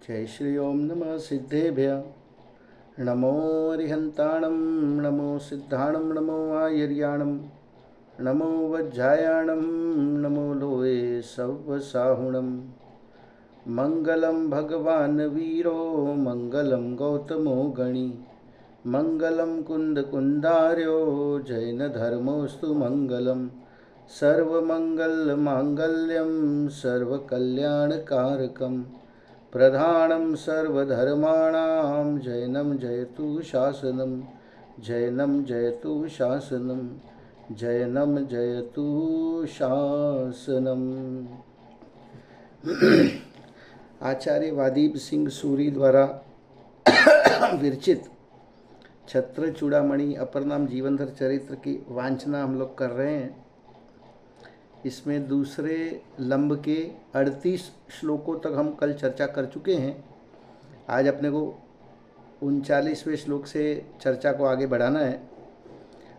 जय श्री ओम नमः सिद्धेभ्य। नमो अरिहंताणं नमो सिद्धाणं नमो आयर्याणं नमो वज्रायाणं नमो लोये सव्वसाहुणं। मंगलं भगवान् वीरो मंगलं गौतमो गणी मंगलं कुन्दकुन्दार्यो जैनधर्मोऽस्तु मंगलं। सर्वमङ्गलमाङ्गल्यं सर्वकल्याणकारकं प्रधानं सर्वधर्माणां जैनं जयतु शासनं। जैनं जयतु शासनं। जैनं जयतु शासनम। आचार्य वादीप सिंह सूरी द्वारा विरचित छत्र चूड़ामणि अपर नाम जीवनधर चरित्र की वांछना हम लोग कर रहे हैं। इसमें दूसरे लंब के 38 श्लोकों तक हम कल चर्चा कर चुके हैं। आज अपने को 39वें श्लोक से चर्चा को आगे बढ़ाना है।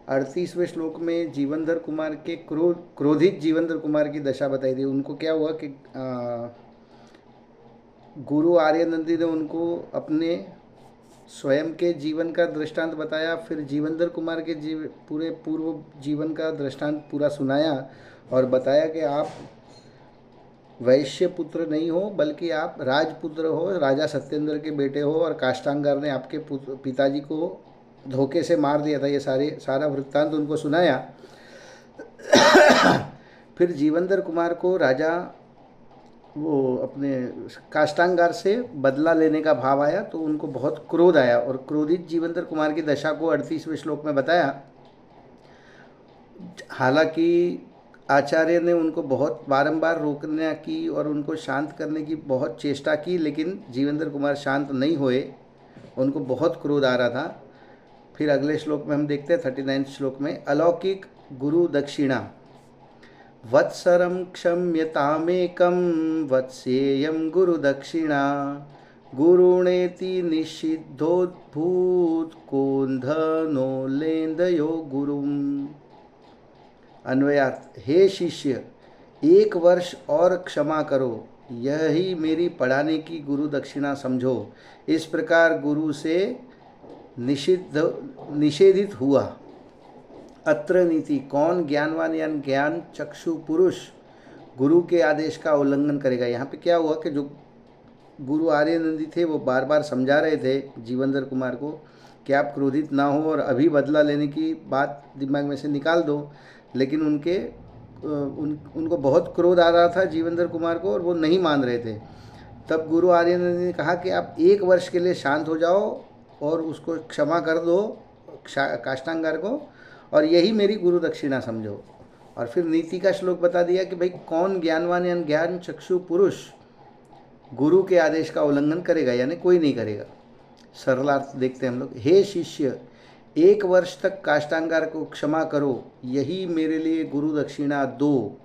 38वें श्लोक में जीवनधर कुमार के क्रोधित जीवनधर कुमार की दशा बताई थी। उनको क्या हुआ कि गुरु आर्यनंदी ने उनको अपने स्वयं के जीवन का दृष्टांत बताया, फिर जीवनधर कुमार के पूरे पूर्व जीवन का दृष्टांत पूरा सुनाया और बताया कि आप वैश्य पुत्र नहीं हो बल्कि आप राजपुत्र हो, राजा सत्येंद्र के बेटे हो और काष्टांगार ने आपके पिताजी को धोखे से मार दिया था। ये सारा वृत्तांत उनको सुनाया। फिर जीवनधर कुमार को राजा वो अपने काष्टांगार से बदला लेने का भाव आया तो उनको बहुत क्रोध आया और क्रोधित जीवनधर कुमार की दशा को 38वें श्लोक में बताया। हालांकि आचार्य ने उनको बहुत बारंबार रोकने की और उनको शांत करने की बहुत चेष्टा की, लेकिन जीवनधर कुमार शांत नहीं हुए। उनको बहुत क्रोध आ रहा था। फिर अगले श्लोक में हम देखते हैं 39 श्लोक में, अलौकिक गुरु दक्षिणा वत्सरं क्षम्यतामेकं वत्सेयं गुरु दक्षिणा गुरुणेति निषिद्धोद्भूत कोन्धनो लेन्दयो गुरुम्। अन्वयार्थ, हे शिष्य, 1 वर्ष और क्षमा करो, यही मेरी पढ़ाने की गुरु दक्षिणा समझो। इस प्रकार गुरु से निषेधित हुआ। अत्र नीति, कौन ज्ञानवान या ज्ञान चक्षु पुरुष गुरु के आदेश का उल्लंघन करेगा। यहाँ पे क्या हुआ कि जो गुरु आर्यनंदी थे वो बार बार समझा रहे थे जीवनधर कुमार को कि आप क्रोधित ना हो और अभी बदला लेने की बात दिमाग में से निकाल दो, लेकिन उनको बहुत क्रोध आ रहा था जीवनधर कुमार को और वो नहीं मान रहे थे। तब गुरु आर्यनंदी ने कहा कि आप 1 वर्ष के लिए शांत हो जाओ और उसको क्षमा कर दो काष्टांगार को, और यही मेरी गुरु दक्षिणा समझो। और फिर नीति का श्लोक बता दिया कि भाई कौन ज्ञानवान या ज्ञान चक्षु पुरुष गुरु के आदेश का उल्लंघन करेगा, यानी कोई नहीं करेगा। सरलार्थ देखते हैं हम लोग, हे शिष्य, 1 वर्ष तक काष्टांगार को क्षमा करो, यही मेरे लिए गुरु दक्षिणा दो।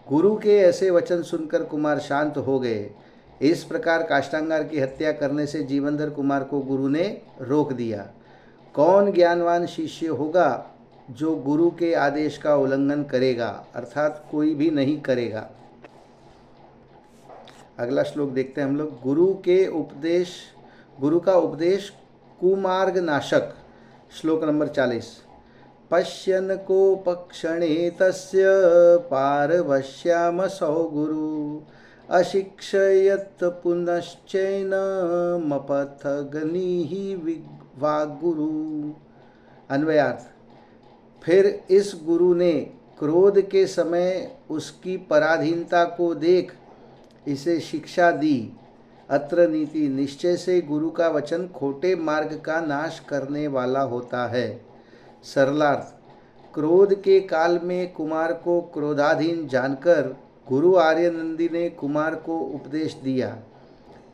गुरु के ऐसे वचन सुनकर कुमार शांत हो गए। इस प्रकार काष्टांगार की हत्या करने से जीवनधर कुमार को गुरु ने रोक दिया। कौन ज्ञानवान शिष्य होगा जो गुरु के आदेश का उल्लंघन करेगा, अर्थात कोई भी नहीं करेगा। अगला श्लोक देखते हैं हम लोग, गुरु का उपदेश कुमार्ग नाशक। श्लोक नंबर 40, पश्यन् कोपक्षणे तस्य पारवश्यामसौ गुरु अशिक्षयत् पुनश्चैनमपथगनिः वाग्गुरु। अन्वयार्थ, फिर इस गुरु ने क्रोध के समय उसकी पराधीनता को देख इसे शिक्षा दी। अत्र नीति, निश्चय से गुरु का वचन खोटे मार्ग का नाश करने वाला होता है। सरलार्थ, क्रोध के काल में कुमार को क्रोधाधीन जानकर गुरु आर्यनंदी ने कुमार को उपदेश दिया,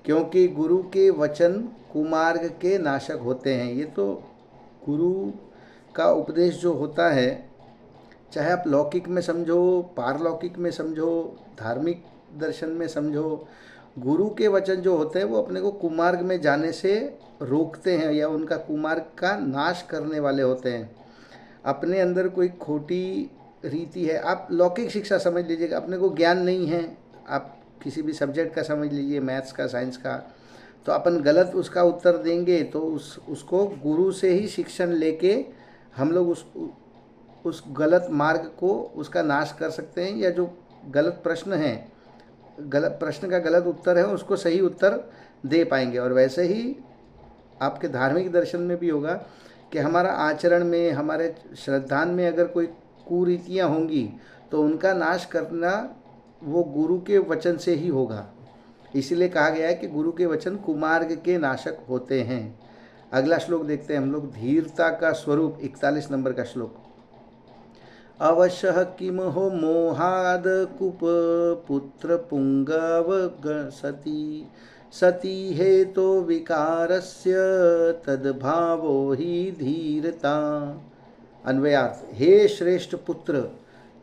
क्योंकि गुरु के वचन कुमार्ग के नाशक होते हैं। ये तो गुरु का उपदेश जो होता है, चाहे आप लौकिक में समझो, पारलौकिक में समझो, धार्मिक दर्शन में समझो, गुरु के वचन जो होते हैं वो अपने को कुमार्ग में जाने से रोकते हैं या उनका कुमार्ग का नाश करने वाले होते हैं। अपने अंदर कोई खोटी रीति है, आप लौकिक शिक्षा समझ लीजिएगा, अपने को ज्ञान नहीं है, आप किसी भी सब्जेक्ट का समझ लीजिए, मैथ्स का, साइंस का, तो अपन गलत उसका उत्तर देंगे तो उसको गुरु से ही शिक्षण लेके हम लोग उस गलत मार्ग को उसका नाश कर सकते हैं, या जो गलत प्रश्न है, गलत प्रश्न का गलत उत्तर है, उसको सही उत्तर दे पाएंगे। और वैसे ही आपके धार्मिक दर्शन में भी होगा कि हमारा आचरण में, हमारे श्रद्धान में अगर कोई कुरीतियाँ होंगी तो उनका नाश करना वो गुरु के वचन से ही होगा। इसीलिए कहा गया है कि गुरु के वचन कुमार्ग के नाशक होते हैं। अगला श्लोक देखते हैं हम लोग, धीरता का स्वरूप, 41 नंबर का श्लोक। अवशः किम हो मोहाद कुप पुत्र पुंगव सती सती हेतो विकारस्य तद्भावो ही धीरता। अन्वयार्थ, हे श्रेष्ठ पुत्र,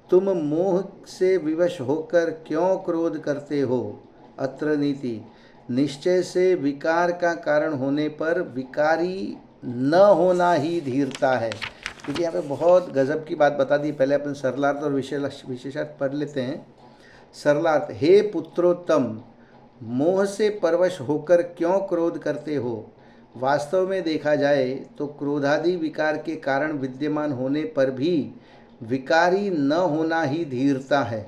तुम मोह से विवश होकर क्यों क्रोध करते हो। अत्र नीति, निश्चय से विकार का कारण होने पर विकारी न होना ही धीरता है। क्योंकि यहाँ पे बहुत गजब की बात बता दी। पहले अपन सरलार्थ और विशेषार्थ पढ़ लेते हैं। सरलार्थ, हे पुत्रोत्तम, मोह से परवश होकर क्यों क्रोध करते हो। वास्तव में देखा जाए तो क्रोधादि विकार के कारण विद्यमान होने पर भी विकारी न होना ही धीरता है।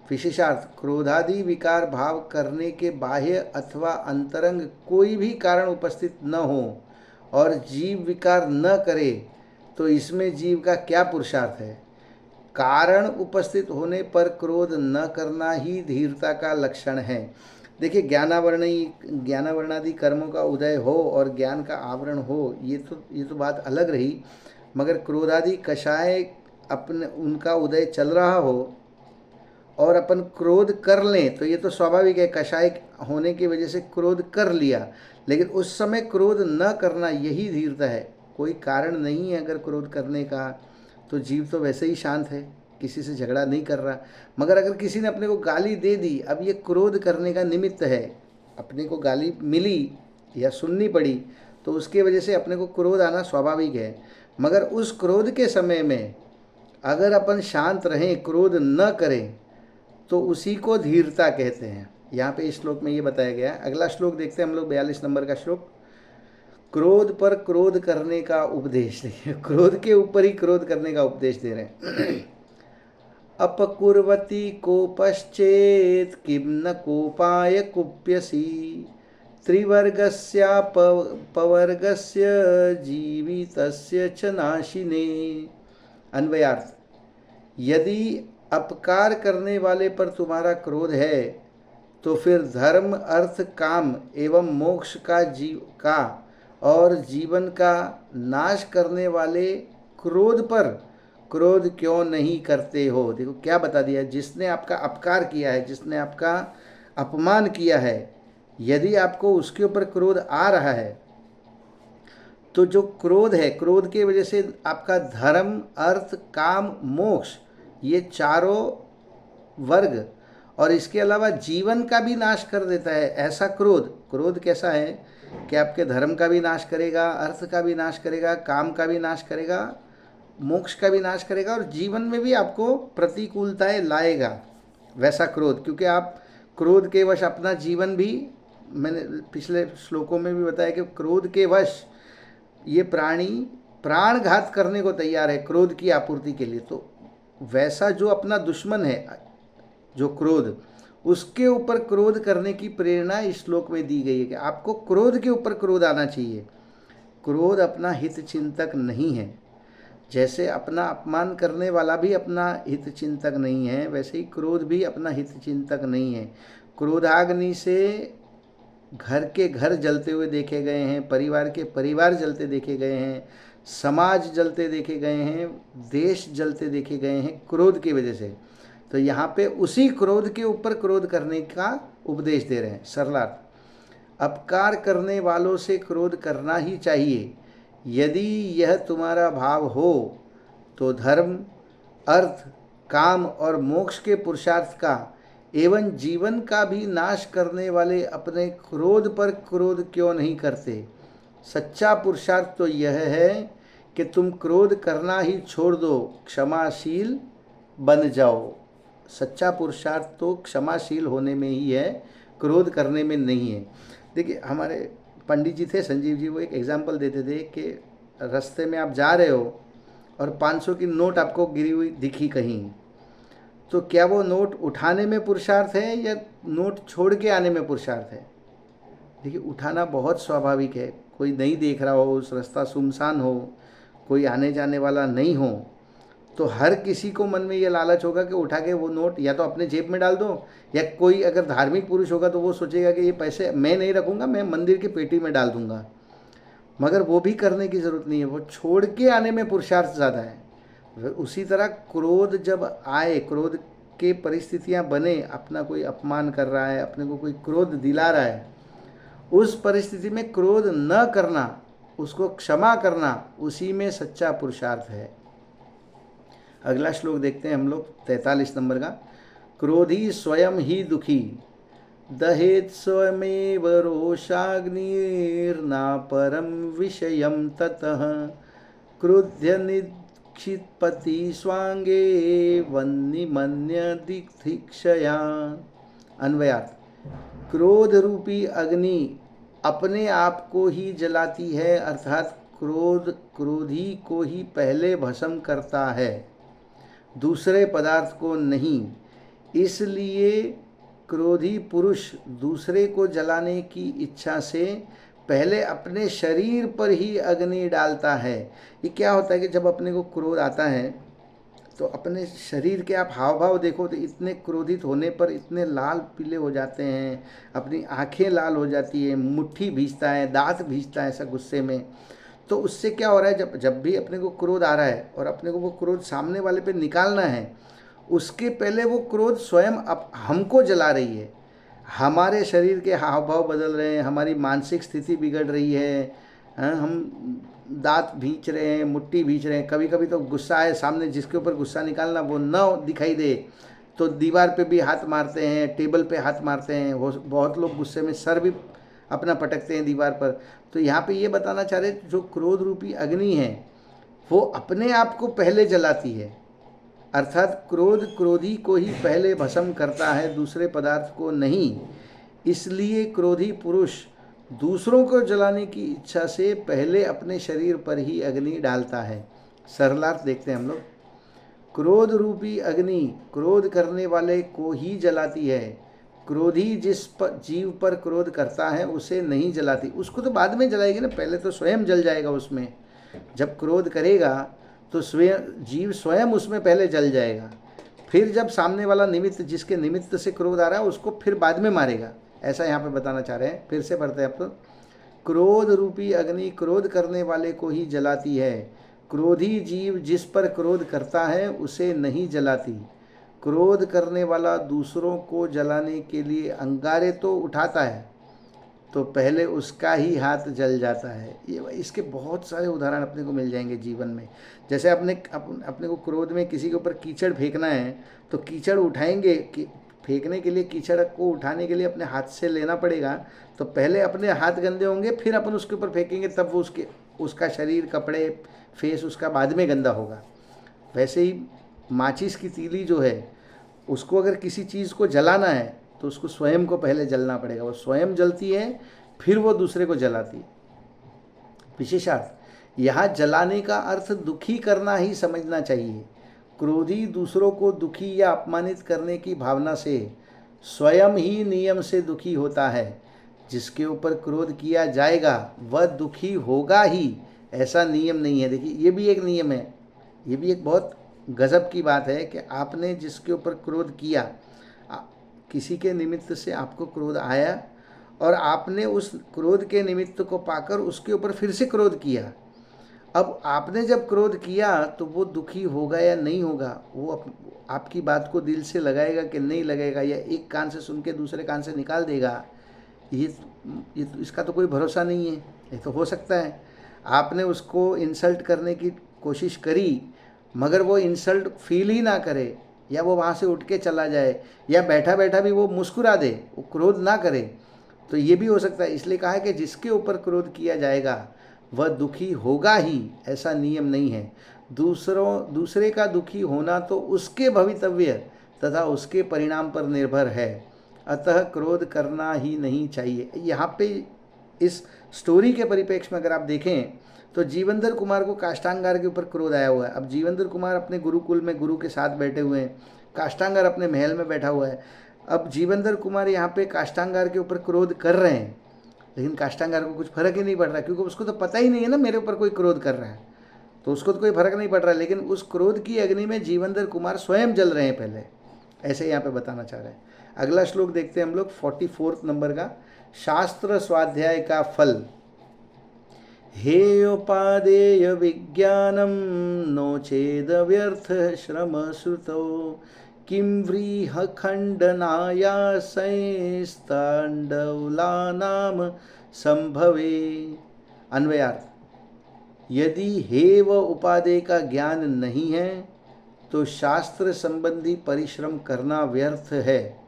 विशेषार्थ, क्रोधादि विकार भाव करने के बाह्य अथवा अंतरंग कोई भी कारण उपस्थित न हो और जीव विकार न करे तो इसमें जीव का क्या पुरुषार्थ है। कारण उपस्थित होने पर क्रोध न करना ही धीरता का लक्षण है। देखिए, ज्ञानावरणादि कर्मों का उदय हो और ज्ञान का आवरण हो, ये तो बात अलग रही। मगर क्रोधादि कषाय अपने उनका उदय चल रहा हो और अपन क्रोध कर लें तो ये तो स्वाभाविक है, कषाय होने की वजह से क्रोध कर लिया, लेकिन उस समय क्रोध न करना यही धीरता है। कोई कारण नहीं है अगर क्रोध करने का, तो जीव तो वैसे ही शांत है, किसी से झगड़ा नहीं कर रहा। मगर अगर किसी ने अपने को गाली दे दी, अब ये क्रोध करने का निमित्त है, अपने को गाली मिली या सुननी पड़ी तो उसके वजह से अपने को क्रोध आना स्वाभाविक है। मगर उस क्रोध के समय में अगर अपन शांत रहें, क्रोध न करें, तो उसी को धीरता कहते हैं। यहाँ पे इस श्लोक में ये बताया गया है। अगला श्लोक देखते हैं हम लोग, 42 नंबर का श्लोक। क्रोध पर क्रोध करने का उपदेश, देखिए क्रोध के ऊपर ही क्रोध करने का उपदेश दे रहे हैं। अपकुर्वती कोपश्चेत किम न कोपाय कुप्यसी त्रिवर्गस्या पवर्गस्य जीवितस्य च नाशिने। अन्वयार्थ, यदि अपकार करने वाले पर तुम्हारा क्रोध है तो फिर धर्म, अर्थ, काम एवं मोक्ष का और जीवन का नाश करने वाले क्रोध पर क्रोध क्यों नहीं करते हो। देखो क्या बता दिया, जिसने आपका अपकार किया है, जिसने आपका अपमान किया है, यदि आपको उसके ऊपर क्रोध आ रहा है तो जो क्रोध है, क्रोध के वजह से आपका धर्म, अर्थ, काम, मोक्ष, ये चारों वर्ग और इसके अलावा जीवन का भी नाश कर देता है। ऐसा क्रोध कैसा है कि आपके धर्म का भी नाश करेगा, अर्थ का भी नाश करेगा, काम का भी नाश करेगा, मोक्ष का भी नाश करेगा और जीवन में भी आपको प्रतिकूलताएं लाएगा वैसा क्रोध। क्योंकि आप क्रोध के वश अपना जीवन भी, मैंने पिछले श्लोकों में भी बताया कि क्रोध के वश ये प्राणी प्राणघात करने को तैयार है क्रोध की आपूर्ति के लिए। तो वैसा जो अपना दुश्मन है, जो क्रोध, उसके ऊपर क्रोध करने की प्रेरणा इस श्लोक में दी गई है कि आपको क्रोध के ऊपर क्रोध आना चाहिए। क्रोध अपना हित चिंतक नहीं है। जैसे अपना अपमान करने वाला भी अपना हित चिंतक नहीं है, वैसे ही क्रोध भी अपना हित चिंतक नहीं है। क्रोधाग्नि से घर के घर जलते हुए देखे गए हैं, परिवार के परिवार जलते देखे गए हैं, समाज जलते देखे गए हैं, देश जलते देखे गए हैं क्रोध की वजह से। तो यहाँ पे उसी क्रोध के ऊपर क्रोध करने का उपदेश दे रहे हैं। सरलार्थ, अपकार करने वालों से क्रोध करना ही चाहिए। यदि यह तुम्हारा भाव हो तो धर्म, अर्थ, काम और मोक्ष के पुरुषार्थ का एवं जीवन का भी नाश करने वाले अपने क्रोध पर क्रोध क्यों नहीं करते। सच्चा पुरुषार्थ तो यह है कि तुम क्रोध करना ही छोड़ दो, क्षमाशील बन जाओ। सच्चा पुरुषार्थ तो क्षमाशील होने में ही है, क्रोध करने में नहीं है। देखिए हमारे पंडित जी थे संजीव जी, वो एक एग्जाम्पल देते थे कि रास्ते में आप जा रहे हो और 500 की नोट आपको गिरी हुई दिखी कहीं, तो क्या वो नोट उठाने में पुरुषार्थ है या नोट छोड़ के आने में पुरुषार्थ है? देखिए उठाना बहुत स्वाभाविक है, कोई नहीं देख रहा हो, उस रास्ता सुनसान हो, कोई आने जाने वाला नहीं हो, तो हर किसी को मन में ये लालच होगा कि उठा के वो नोट या तो अपने जेब में डाल दो, या कोई अगर धार्मिक पुरुष होगा तो वो सोचेगा कि ये पैसे मैं नहीं रखूँगा, मैं मंदिर की पेटी में डाल दूँगा। मगर वो भी करने की ज़रूरत नहीं है, वो छोड़ के आने में पुरुषार्थ ज़्यादा है। उसी तरह क्रोध जब आए, क्रोध के परिस्थितियाँ बने, अपना कोई अपमान कर रहा है, अपने को कोई क्रोध दिला रहा है, उस परिस्थिति में क्रोध न करना, उसको क्षमा करना, उसी में सच्चा पुरुषार्थ है। अगला श्लोक देखते हैं हम लोग 43 नंबर का। क्रोधी स्वयं ही दुखी, दहेत स्वयमेव रोषाग्निर्ना परम विषयम ततः, क्रुद्ध निक्षिपति स्वांगे वन्निमन्य दिक्षया। अन्वयार्थ, क्रोध रूपी अग्नि अपने आप को ही जलाती है, अर्थात क्रोध क्रोधी को ही पहले भस्म करता है, दूसरे पदार्थ को नहीं। इसलिए क्रोधी पुरुष दूसरे को जलाने की इच्छा से पहले अपने शरीर पर ही अग्नि डालता है। ये क्या होता है कि जब अपने को क्रोध आता है तो अपने शरीर के आप हाव भाव देखो तो इतने क्रोधित होने पर इतने लाल पीले हो जाते हैं, अपनी आंखें लाल हो जाती है, मुट्ठी भींचता है, दांत भींचता है ऐसा गुस्से में। तो उससे क्या हो रहा है, जब भी अपने को क्रोध आ रहा है और अपने को वो क्रोध सामने वाले पे निकालना है, उसके पहले वो क्रोध स्वयं हमको जला रही है। हमारे शरीर के हाव भाव बदल रहे हैं, हमारी मानसिक स्थिति बिगड़ रही है, हम दांत भींच रहे हैं, मुट्ठी भींच रहे हैं। कभी कभी तो गुस्सा है, सामने जिसके ऊपर गुस्सा निकालना वो न दिखाई दे तो दीवार पे भी हाथ मारते हैं, टेबल पे हाथ मारते हैं। बहुत लोग गुस्से में सर भी अपना पटकते हैं दीवार पर। तो यहाँ पे ये बताना चाह रहे जो क्रोध रूपी अग्नि है वो अपने आप को पहले जलाती है, अर्थात क्रोध क्रोधी को ही पहले भस्म करता है, दूसरे पदार्थ को नहीं। इसलिए क्रोधी पुरुष दूसरों को जलाने की इच्छा से पहले अपने शरीर पर ही अग्नि डालता है। सरलार्थ देखते हैं हम लोग। क्रोध रूपी अग्नि क्रोध करने वाले को ही जलाती है, क्रोधी जिस पर जीव पर क्रोध करता है उसे नहीं जलाती। उसको तो बाद में जलाएगी ना, पहले तो स्वयं जल जाएगा उसमें। जब क्रोध करेगा तो जीव स्वयं उसमें पहले जल जाएगा, फिर जब सामने वाला निमित्त जिसके निमित्त से क्रोध आ रहा है उसको फिर बाद में मारेगा। ऐसा यहाँ पे बताना चाह रहे हैं। फिर से पढ़ते हैं आप तो। क्रोध रूपी अग्नि क्रोध करने वाले को ही जलाती है, क्रोधी जीव जिस पर क्रोध करता है उसे नहीं जलाती। क्रोध करने वाला दूसरों को जलाने के लिए अंगारे तो उठाता है तो पहले उसका ही हाथ जल जाता है। ये इसके बहुत सारे उदाहरण अपने को मिल जाएंगे जीवन में। जैसे अपने को क्रोध में किसी के ऊपर कीचड़ फेंकना है तो कीचड़ उठाएंगे कि फेंकने के लिए कीचड़ को उठाने के लिए अपने हाथ से लेना पड़ेगा, तो पहले अपने हाथ गंदे होंगे फिर अपन उसके ऊपर फेंकेंगे, तब वो उसका शरीर कपड़े फेस उसका बाद में गंदा होगा। वैसे ही माचिस की तीली जो है उसको अगर किसी चीज़ को जलाना है तो उसको स्वयं को पहले जलना पड़ेगा, वो स्वयं जलती है फिर वो दूसरे को जलाती है। विशेषार्थ, यहाँ जलाने का अर्थ दुखी करना ही समझना चाहिए। क्रोधी दूसरों को दुखी या अपमानित करने की भावना से स्वयं ही नियम से दुखी होता है। जिसके ऊपर क्रोध किया जाएगा वह दुखी होगा ही, ऐसा नियम नहीं है। देखिए ये भी एक नियम है, ये भी एक बहुत गजब की बात है कि आपने जिसके ऊपर क्रोध किया, किसी के निमित्त से आपको क्रोध आया और आपने उस क्रोध के निमित्त को पाकर उसके ऊपर फिर से क्रोध किया। अब आपने जब क्रोध किया तो वो दुखी होगा या नहीं होगा, वो आपकी बात को दिल से लगाएगा कि नहीं लगाएगा, या एक कान से सुन के दूसरे कान से निकाल देगा, ये इसका तो कोई भरोसा नहीं है। ये तो हो सकता है आपने उसको इंसल्ट करने की कोशिश करी मगर वो इंसल्ट फील ही ना करे, या वो वहाँ से उठ के चला जाए, या बैठा बैठा भी वो मुस्कुरा दे, वो क्रोध ना करे, तो ये भी हो सकता है। इसलिए कहा है कि जिसके ऊपर क्रोध किया जाएगा वह दुखी होगा ही, ऐसा नियम नहीं है। दूसरे का दुखी होना तो उसके भवितव्य तथा उसके परिणाम पर निर्भर है, अतः क्रोध करना ही नहीं चाहिए। यहाँ पे इस स्टोरी के परिप्रेक्ष्य में अगर आप देखें तो जीवेंद्र कुमार को काष्टांगार के ऊपर क्रोध आया हुआ है। अब जीवेंद्र कुमार अपने गुरुकुल में गुरु के साथ बैठे हुए हैं, काष्टांगार अपने महल में बैठा हुआ है। अब जीवेंद्र कुमार यहाँ पे काष्टांगार के ऊपर क्रोध कर रहे हैं, लेकिन काष्टांगार को कुछ फर्क ही नहीं पड़ रहा, क्योंकि उसको तो पता ही नहीं है ना मेरे ऊपर कोई क्रोध कर रहा है, तो उसको तो कोई फर्क नहीं पड़ रहा। लेकिन उस क्रोध की अग्नि में जीवेंद्र कुमार स्वयं जल रहे हैं पहले, ऐसे यहाँ पे बताना चाह रहे हैं। अगला श्लोक देखते हैं हम लोग 44 नंबर का। शास्त्र स्वाध्याय का फल। हेयोपादेय विज्ञानम नो चेद व्यर्थ श्रम श्रुतो किं व्रीह खंडनायासैस्तांडवलानाम संभवे। अन्वयार्थ। यदि हे व उपादेय का ज्ञान नहीं है तो शास्त्र संबंधी परिश्रम करना व्यर्थ है,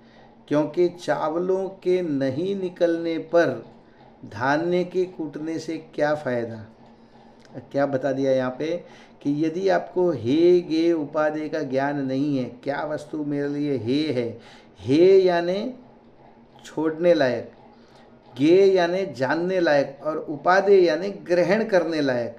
क्योंकि चावलों के नहीं निकलने पर धान्य के कूटने से क्या फ़ायदा। क्या बता दिया यहाँ पे कि यदि आपको हे गे उपादेय का ज्ञान नहीं है, क्या वस्तु मेरे लिए हे है, हे यानी छोड़ने लायक, गे यानी जानने लायक, और उपादेय यानी ग्रहण करने लायक,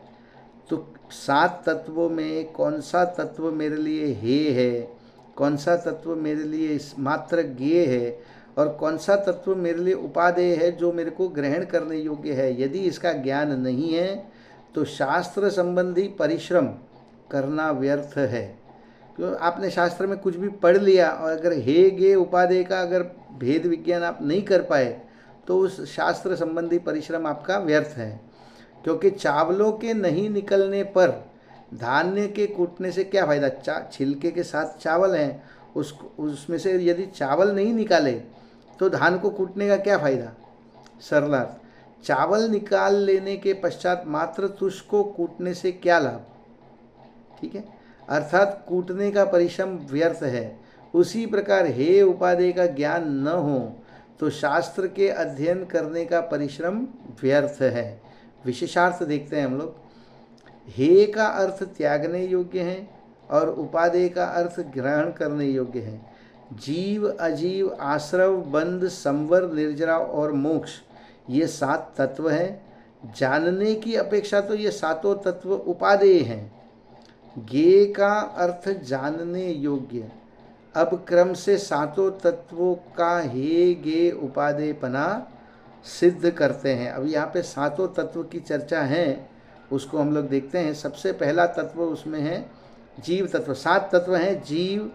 तो 7 तत्वों में कौन सा तत्व मेरे लिए हे है, कौन सा तत्व मेरे लिए मात्र गे है, और कौन सा तत्व मेरे लिए उपादेय है जो मेरे को ग्रहण करने योग्य है। यदि इसका ज्ञान नहीं है तो शास्त्र संबंधी परिश्रम करना व्यर्थ है। तो आपने शास्त्र में कुछ भी पढ़ लिया और अगर हे गे उपादेय का अगर भेद विज्ञान आप नहीं कर पाए तो उस शास्त्र संबंधी परिश्रम आपका व्यर्थ है, क्योंकि चावलों के नहीं निकलने पर धान्य के कूटने से क्या फ़ायदा। छिलके के साथ चावल हैं, उसमें से यदि चावल नहीं निकाले तो धान को कूटने का क्या फ़ायदा। सरलार्थ, चावल निकाल लेने के पश्चात मात्र तुष को कूटने से क्या लाभ। ठीक है, अर्थात कूटने का परिश्रम व्यर्थ है। उसी प्रकार हे उपादेय का ज्ञान न हो तो शास्त्र के अध्ययन करने का परिश्रम व्यर्थ है। विशेषार्थ देखते हैं हम लोग। हे का अर्थ त्यागने योग्य है और उपादेय का अर्थ ग्रहण करने योग्य है। जीव, अजीव, आश्रव, बंध, संवर, निर्जरा और मोक्ष, ये 7 तत्व हैं। जानने की अपेक्षा तो ये 7 तत्व उपादेय हैं। गे का अर्थ जानने योग्य। अब क्रम से 7 तत्वों का हे गे उपादेयपना सिद्ध करते हैं। अब यहाँ पे 7 तत्व की चर्चा है, उसको हम लोग देखते हैं। सबसे पहला तत्व उसमें है जीव तत्व। 7 तत्व हैं, जीव,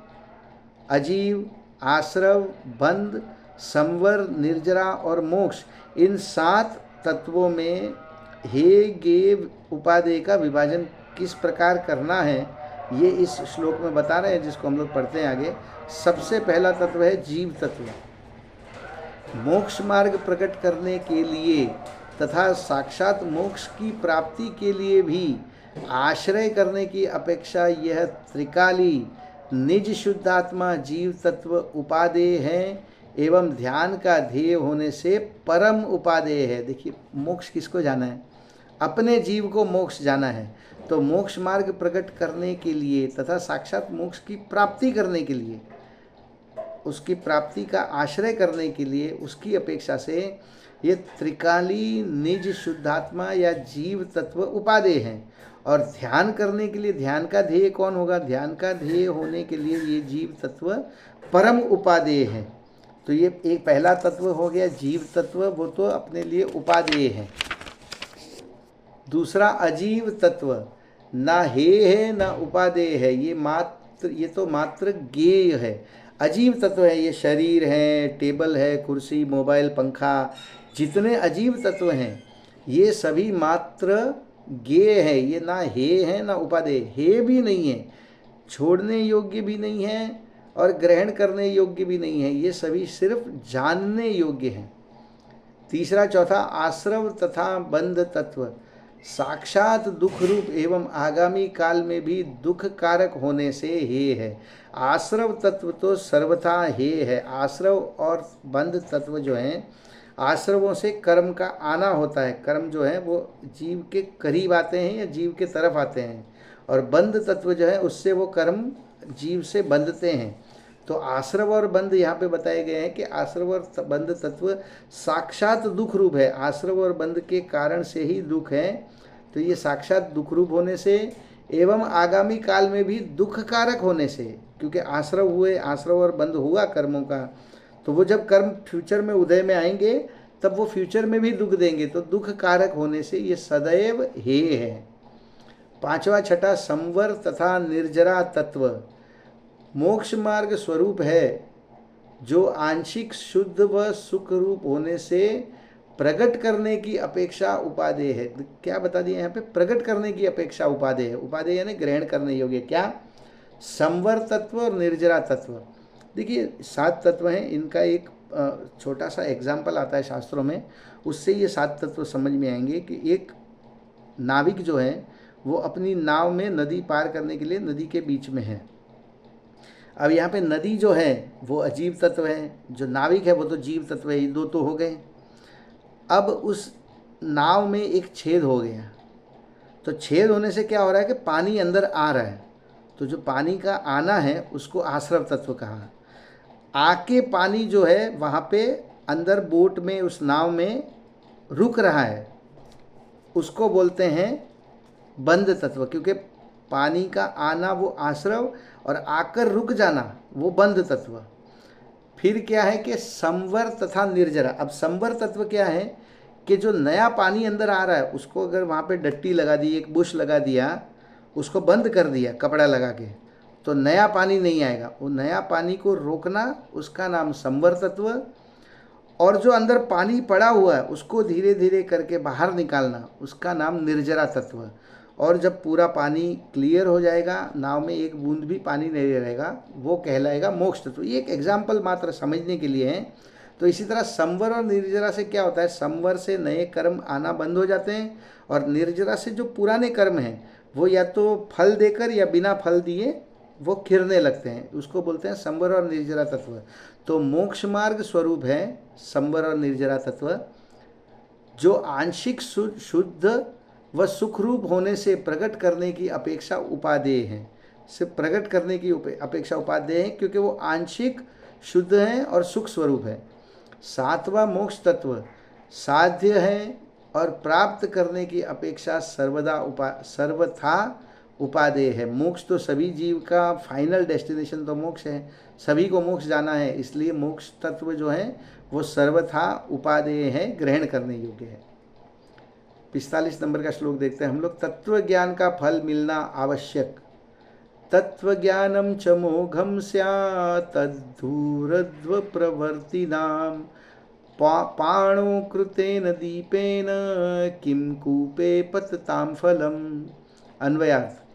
अजीव, आश्रव, बंध, संवर, निर्जरा और मोक्ष। इन 7 तत्वों में हे गे उपादेय का विभाजन किस प्रकार करना है ये इस श्लोक में बता रहे हैं, जिसको हम लोग पढ़ते हैं आगे। सबसे पहला तत्व है जीव तत्व। मोक्ष मार्ग प्रकट करने के लिए तथा साक्षात मोक्ष की प्राप्ति के लिए भी आश्रय करने की अपेक्षा यह त्रिकाली निज शुद्धात्मा जीव तत्व उपादेय है एवं ध्यान का ध्येय होने से परम उपादेय है। देखिए, मोक्ष किसको जाना है, अपने जीव को मोक्ष जाना है। तो मोक्ष मार्ग प्रकट करने के लिए तथा साक्षात मोक्ष की प्राप्ति करने के लिए, उसकी प्राप्ति का आश्रय करने के लिए उसकी अपेक्षा से ये त्रिकाली निज शुद्धात्मा या जीव तत्व उपादेय हैं। और ध्यान करने के लिए ध्यान का ध्येय कौन होगा, ध्यान का ध्येय होने के लिए ये जीव तत्व परम उपादेय है। तो ये एक पहला तत्व हो गया जीव तत्व, वो तो अपने लिए उपादेय है। दूसरा अजीव तत्व, ना हे है ना उपादेय है, ये तो मात्र गेय है। अजीव तत्व है, ये शरीर है, टेबल है, कुर्सी, मोबाइल, पंखा, जितने अजीव तत्व हैं ये सभी मात्र गेय है। ये ना हे है ना उपादेय, हे भी नहीं है, छोड़ने योग्य भी नहीं है और ग्रहण करने योग्य भी नहीं है। ये सभी सिर्फ जानने योग्य हैं। तीसरा चौथा आश्रव तथा बंध तत्व, साक्षात दुख रूप एवं आगामी काल में भी दुख कारक होने से हे है। आश्रव तत्व तो सर्वथा हे है। आश्रव और बंध तत्व जो हैं, आश्रवों से कर्म का आना होता है, कर्म जो है वो जीव के करीब आते हैं या जीव के तरफ आते हैं, और बंध तत्व जो है उससे वो कर्म जीव से बंधते हैं। तो आश्रव और बंध यहाँ पे बताए गए हैं कि आश्रव और बंध तत्व साक्षात दुख रूप है। आश्रव और बंध के कारण से ही दुख है, तो ये साक्षात दुख रूप होने से एवं आगामी काल में भी दुख कारक होने से, क्योंकि आश्रव हुए, आश्रव और बंध हुआ कर्मों का, तो वो जब कर्म फ्यूचर में उदय में आएंगे तब वो फ्यूचर में भी दुख देंगे, तो दुख कारक होने से ये सदैव हेय है। पांचवा छठा संवर तथा निर्जरा तत्व मोक्ष मार्ग स्वरूप है, जो आंशिक शुद्ध व सुख रूप होने से प्रकट करने की अपेक्षा उपादेय है। क्या बता दिया यहाँ पे? प्रकट करने की अपेक्षा उपादेय है। उपादेय यानी ग्रहण करने योग्य। क्या? संवर तत्व और निर्जरा तत्व। देखिए 7 तत्व हैं, इनका एक छोटा सा एग्जाम्पल आता है शास्त्रों में, उससे ये 7 तत्व समझ में आएंगे कि एक नाविक जो है वो अपनी नाव में नदी पार करने के लिए नदी के बीच में है। अब यहाँ पे नदी जो है वो अजीव तत्व है, जो नाविक है वो तो जीव तत्व है, ये दो तो हो गए। अब उस नाव में एक छेद हो गया, तो छेद होने से क्या हो रहा है कि पानी अंदर आ रहा है, तो जो पानी का आना है उसको आश्रव तत्व कहा। आके पानी जो है वहाँ पे अंदर बोट में, उस नाव में रुक रहा है, उसको बोलते हैं बंध तत्व, क्योंकि पानी का आना वो आश्रव और आकर रुक जाना वो बंध तत्व। फिर क्या है कि संवर तथा निर्जरा। अब संवर तत्व क्या है कि जो नया पानी अंदर आ रहा है उसको अगर वहाँ पे डट्टी लगा दी, एक बुश लगा दिया, उसको बंद कर दिया कपड़ा लगा के, तो नया पानी नहीं आएगा। वो नया पानी को रोकना उसका नाम संवर तत्व, और जो अंदर पानी पड़ा हुआ है उसको धीरे धीरे करके बाहर निकालना उसका नाम निर्जरा तत्व। और जब पूरा पानी क्लियर हो जाएगा, नाव में एक बूंद भी पानी नहीं रहेगा, वो कहलाएगा मोक्ष तत्व। ये एक एग्जाम्पल मात्र समझने के लिए है। तो इसी तरह संवर और निर्जरा से क्या होता है? संवर से नए कर्म आना बंद हो जाते हैं, और निर्जरा से जो पुराने कर्म हैं वो या तो फल देकर या बिना फल दिए वो खिरने लगते हैं, उसको बोलते हैं संवर और निर्जरा तत्व। तो मोक्ष मार्ग स्वरूप है संवर और निर्जरा तत्व, जो आंशिक शुद्ध व सुखरूप होने से प्रकट करने की अपेक्षा उपादेय है। सिर्फ प्रकट करने की अपेक्षा उपादेय है क्योंकि वो आंशिक शुद्ध है और सुख स्वरूप है। 7वां मोक्ष तत्व साध्य है और प्राप्त करने की अपेक्षा सर्वथा उपादेय है। मोक्ष तो सभी जीव का फाइनल डेस्टिनेशन तो मोक्ष है, सभी को मोक्ष जाना है, इसलिए मोक्ष तत्व जो है वो सर्वथा उपादेय है, ग्रहण करने योग्य है। 45 नंबर का श्लोक देखते हैं हम लोग। तत्व ज्ञान का फल मिलना आवश्यक। तत्व ज्ञानम च मोघम स्यात् तद्धूरध्व प्रवर्तिनाम पाणो कृतेन दीपेन किम कूपे पतताम फलम। अन्वयार्थ।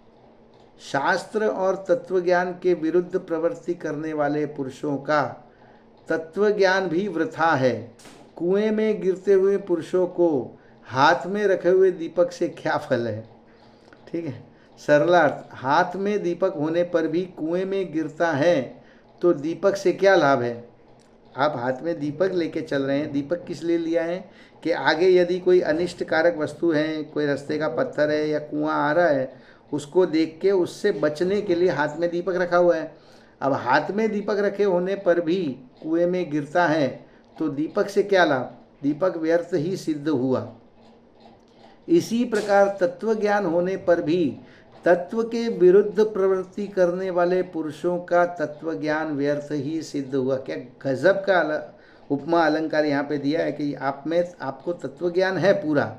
शास्त्र और तत्व ज्ञान के विरुद्ध प्रवृत्ति करने वाले पुरुषों का तत्व ज्ञान भी वृथा है। कुएं में गिरते हुए पुरुषों को हाथ में रखे हुए दीपक से क्या फल है? ठीक है, सरलार्थ, हाथ में दीपक होने पर भी कुएं में गिरता है तो दीपक से क्या लाभ है? आप हाथ में दीपक लेके चल रहे हैं, दीपक किस लिए लिया है कि आगे यदि कोई अनिष्टकारक वस्तु है, कोई रास्ते का पत्थर है या कुआं आ रहा है, उसको देख के उससे बचने के लिए हाथ में दीपक रखा हुआ है। अब हाथ में दीपक रखे होने पर भी कुएं में गिरता है तो दीपक से क्या लाभ? दीपक व्यर्थ ही सिद्ध हुआ। इसी प्रकार तत्व ज्ञान होने पर भी तत्व के विरुद्ध प्रवृत्ति करने वाले पुरुषों का तत्व ज्ञान व्यर्थ ही सिद्ध हुआ। क्या गजब का उपमा अलंकार यहाँ पे दिया है कि आप में आपको तत्व ज्ञान है पूरा,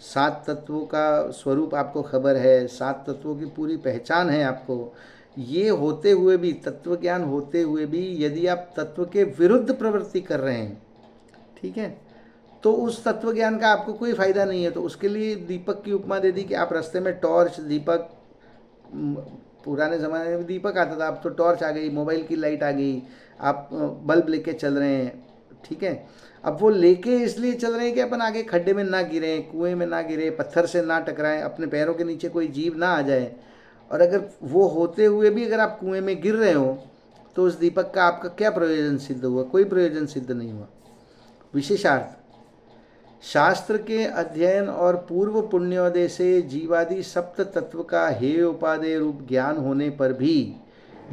7 तत्वों का स्वरूप आपको खबर है, 7 तत्वों की पूरी पहचान है आपको। ये होते हुए भी, तत्व ज्ञान होते हुए भी यदि आप तत्व के विरुद्ध प्रवृत्ति कर रहे हैं, ठीक है, तो उस तत्व ज्ञान का आपको कोई फायदा नहीं है। तो उसके लिए दीपक की उपमा दे दी कि आप रास्ते में टॉर्च, दीपक, पुराने ज़माने में दीपक आता था, अब तो टॉर्च आ गई, मोबाइल की लाइट आ गई, आप बल्ब लेके चल रहे हैं, ठीक है। अब वो लेके इसलिए चल रहे हैं कि अपन आगे खड्डे में ना गिरें, कुएं में ना गिरे, पत्थर से ना टकराएं, अपने पैरों के नीचे कोई जीव ना आ जाए। और अगर वो होते हुए भी अगर आप कुएं में गिर रहे हो तो उस दीपक का आपका क्या प्रयोजन सिद्ध हुआ? कोई प्रयोजन सिद्ध नहीं हुआ। विशेषार्थ, शास्त्र के अध्ययन और पूर्व पुण्योदय से जीवादि सप्त तत्व का हेय उपादेय रूप ज्ञान होने पर भी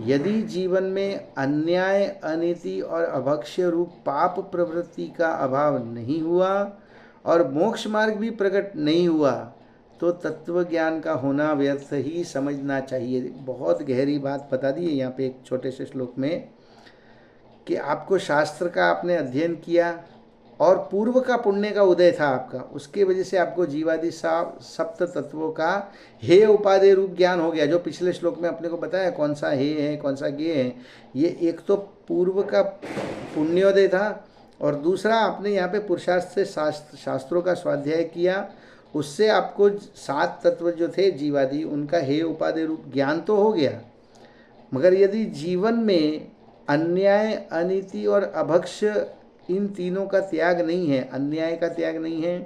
यदि जीवन में अन्याय, अनीति और अभक्ष्य रूप पाप प्रवृत्ति का अभाव नहीं हुआ और मोक्ष मार्ग भी प्रकट नहीं हुआ तो तत्व ज्ञान का होना व्यर्थ ही समझना चाहिए। बहुत गहरी बात बता दी है यहाँ पे एक छोटे से श्लोक में, कि आपको शास्त्र का आपने अध्ययन किया और पूर्व का पुण्य का उदय था आपका, उसके वजह से आपको जीवादि सप्त तत्वों का हे उपादेय रूप ज्ञान हो गया। जो पिछले श्लोक में अपने को बताया कौन सा हे है कौन सा गे है, ये एक तो पूर्व का पुण्योदय था और दूसरा आपने यहाँ पे पुरुषार्थ से शास्त्रों का स्वाध्याय किया, उससे आपको 7 तत्व जो थे जीवादि उनका हे उपादेय रूप ज्ञान तो हो गया। मगर यदि जीवन में अन्याय, अनीति और अभक्ष्य इन तीनों का त्याग नहीं है, अन्याय का त्याग नहीं है,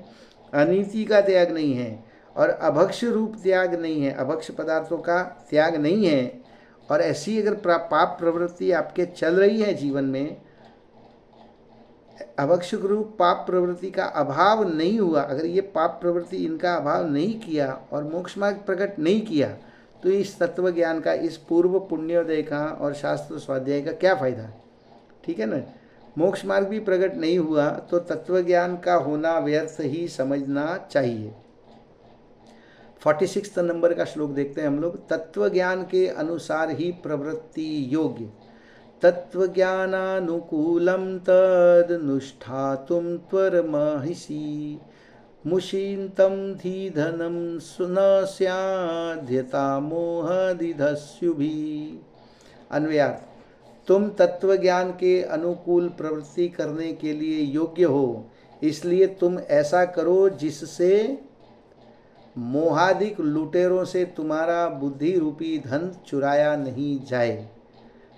अनीति का त्याग नहीं है और अभक्ष्य रूप त्याग नहीं है, अभक्ष्य पदार्थों का त्याग नहीं है, और ऐसी अगर पाप प्रवृत्ति आपके चल रही है जीवन में, अभक्ष्य रूप पाप प्रवृत्ति का अभाव नहीं हुआ, अगर ये पाप प्रवृत्ति इनका अभाव नहीं किया और मोक्ष मार्ग प्रकट नहीं किया तो इस तत्व ज्ञान का, इस पूर्व पुण्योदय का और शास्त्र स्वाध्याय का क्या फायदा। ठीक है ना। मोक्ष मार्ग भी प्रकट नहीं हुआ तो तत्व ज्ञान का होना व्यर्थ ही समझना चाहिए। 46 नंबर का श्लोक देखते हैं हम लोग। तत्व ज्ञान के अनुसार ही प्रवृत्ति योग्य, तत्व ज्ञानानुकूलम तदनुष्ठातुम त्वरमहिषि, मुशीन्तं धीधनं न स्याद्यता मोहदिधस्युभिः। अन्वयार्थ, तुम तत्व ज्ञान के अनुकूल प्रवृत्ति करने के लिए योग्य हो, इसलिए तुम ऐसा करो जिससे मोहादिक लुटेरों से तुम्हारा बुद्धि रूपी धन चुराया नहीं जाए।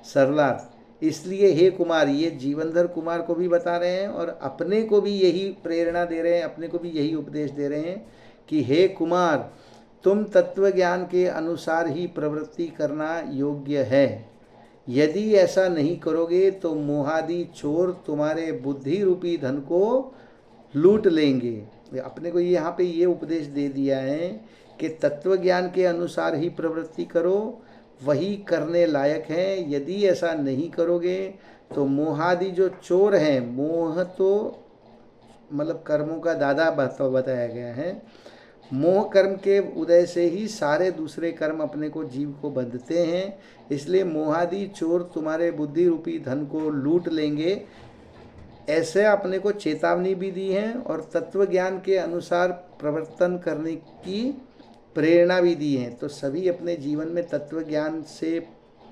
सरलार्थ, इसलिए हे कुमार, ये जीवनधर कुमार को भी बता रहे हैं और अपने को भी यही प्रेरणा दे रहे हैं, अपने को भी यही उपदेश दे रहे हैं कि हे कुमार, तुम तत्व ज्ञान के अनुसार ही प्रवृत्ति करना योग्य है। यदि ऐसा नहीं करोगे तो मोहादि चोर तुम्हारे बुद्धि रूपी धन को लूट लेंगे। अपने को यहाँ पे ये उपदेश दे दिया है कि तत्व ज्ञान के अनुसार ही प्रवृत्ति करो, वही करने लायक है। यदि ऐसा नहीं करोगे तो मोहादि जो चोर हैं, मोह तो मतलब कर्मों का दादा बताया गया है, मोह कर्म के उदय से ही सारे दूसरे कर्म अपने को जीव को बंधते हैं, इसलिए मोहादि चोर तुम्हारे बुद्धि रूपी धन को लूट लेंगे, ऐसे अपने को चेतावनी भी दी है और तत्व ज्ञान के अनुसार प्रवर्तन करने की प्रेरणा भी दी है। तो सभी अपने जीवन में तत्व ज्ञान से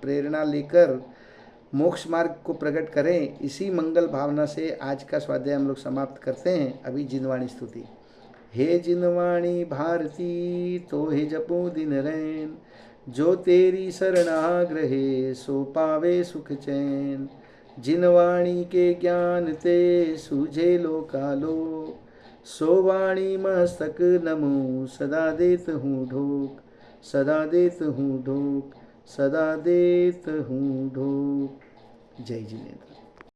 प्रेरणा लेकर मोक्ष मार्ग को प्रकट करें। इसी मंगल भावना से आज का स्वाध्याय हम लोग समाप्त करते हैं। अभी जिनवाणी स्तुति। हे जिनवाणी भारती तो हे जपो दिन रैन, जो तेरी शरणाग्रहे सो पावे सुख चैन। जिनवाणी के ज्ञान ते सूझे लोकालो, सो वाणी मस्तक नमो सदा देत हूँ ढोक, सदा देत हूँ ढोक, सदा देत हूँ ढोक। जय जिनेन्द्र।